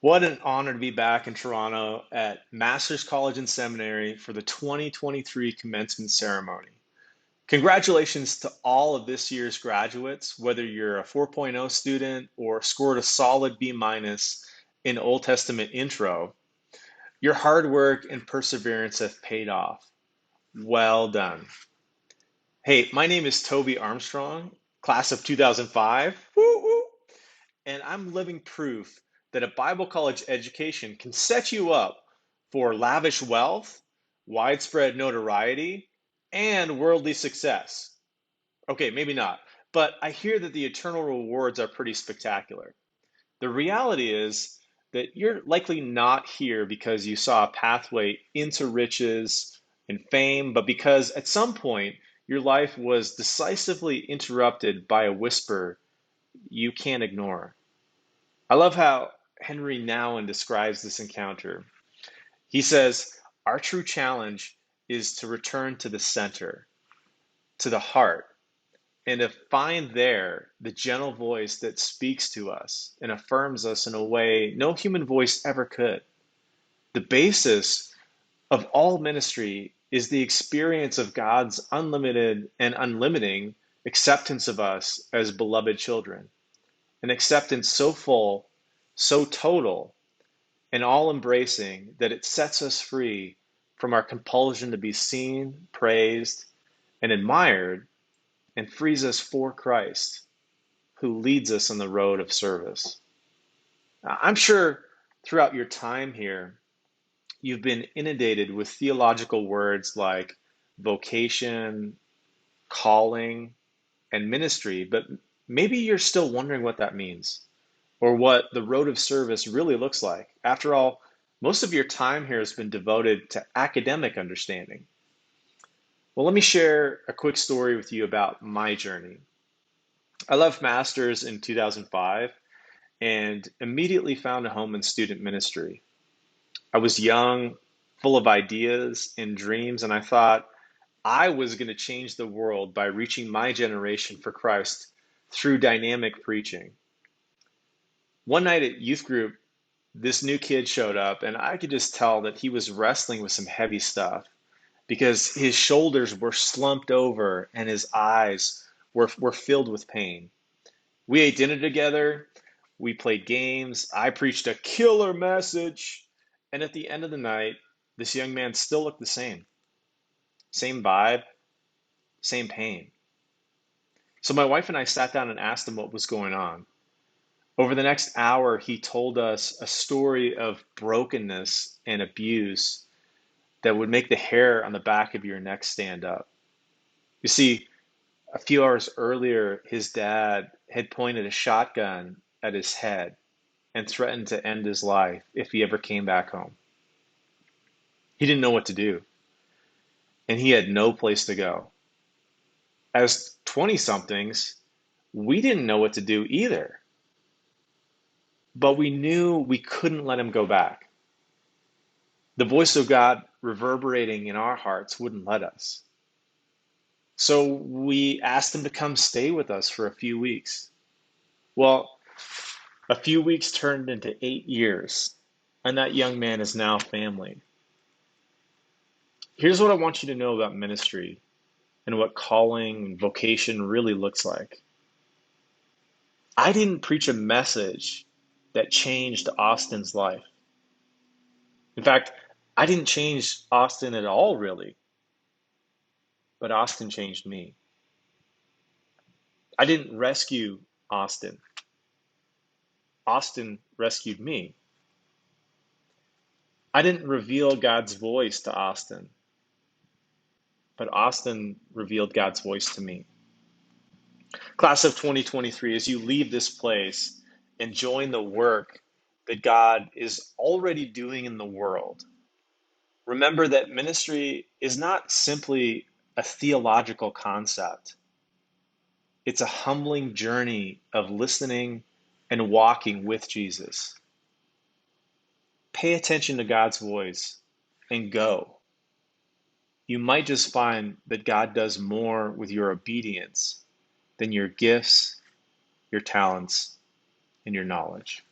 What an honor to be back in Toronto at Master's College and Seminary for the 2023 commencement ceremony. Congratulations to all of this year's graduates, whether you're a 4.0 student or scored a solid B minus in Old Testament intro. Your hard work and perseverance have paid off. Well done. Hey, my name is Toby Armstrong, class of 2005. Woo woo! And I'm living proof that a Bible college education can set you up for lavish wealth, widespread notoriety, and worldly success. Okay, maybe not, but I hear that the eternal rewards are pretty spectacular. The reality is that you're likely not here because you saw a pathway into riches and fame, but because at some point your life was decisively interrupted by a whisper you can't ignore. I love how Henry Nouwen describes this encounter. He says, our true challenge is to return to the center, to the heart, and to find there the gentle voice that speaks to us and affirms us in a way no human voice ever could. The basis of all ministry is the experience of God's unlimited and unlimiting acceptance of us as beloved children, an acceptance so full, so total, and all embracing that it sets us free from our compulsion to be seen, praised, and admired, and frees us for Christ, who leads us on the road of service. I'm sure throughout your time here, you've been inundated with theological words like vocation, calling, and ministry, but maybe you're still wondering what that means or what the road of service really looks like. After all, most of your time here has been devoted to academic understanding. Well, let me share a quick story with you about my journey. I left Masters in 2005 and immediately found a home in student ministry. I was young, full of ideas and dreams, and I thought I was going to change the world by reaching my generation for Christ through dynamic preaching. One night at youth group, this new kid showed up, and I could just tell that he was wrestling with some heavy stuff because his shoulders were slumped over and his eyes were filled with pain. We ate dinner together, we played games, I preached a killer message, and at the end of the night, this young man still looked the same. Same vibe, same pain. So my wife and I sat down and asked him what was going on. Over the next hour, he told us a story of brokenness and abuse that would make the hair on the back of your neck stand up. You see, a few hours earlier, his dad had pointed a shotgun at his head and threatened to end his life if he ever came back home. He didn't know what to do, and he had no place to go. As 20 somethings, we didn't know what to do either, but we knew we couldn't let him go back. The voice of God reverberating in our hearts wouldn't let us. So we asked him to come stay with us for a few weeks. Well, a few weeks turned into 8 years, and that young man is now family. Here's what I want you to know about ministry and what calling and vocation really looks like. I didn't preach a message that changed Austin's life. In fact, I didn't change Austin at all, really, but Austin changed me. I didn't rescue Austin. Austin rescued me. I didn't reveal God's voice to Austin, but Austin revealed God's voice to me. Class of 2023, as you leave this place and join the work that God is already doing in the world, remember that ministry is not simply a theological concept. It's a humbling journey of listening and walking with Jesus. Pay attention to God's voice and go. You might just find that God does more with your obedience than your gifts, your talents, and your knowledge.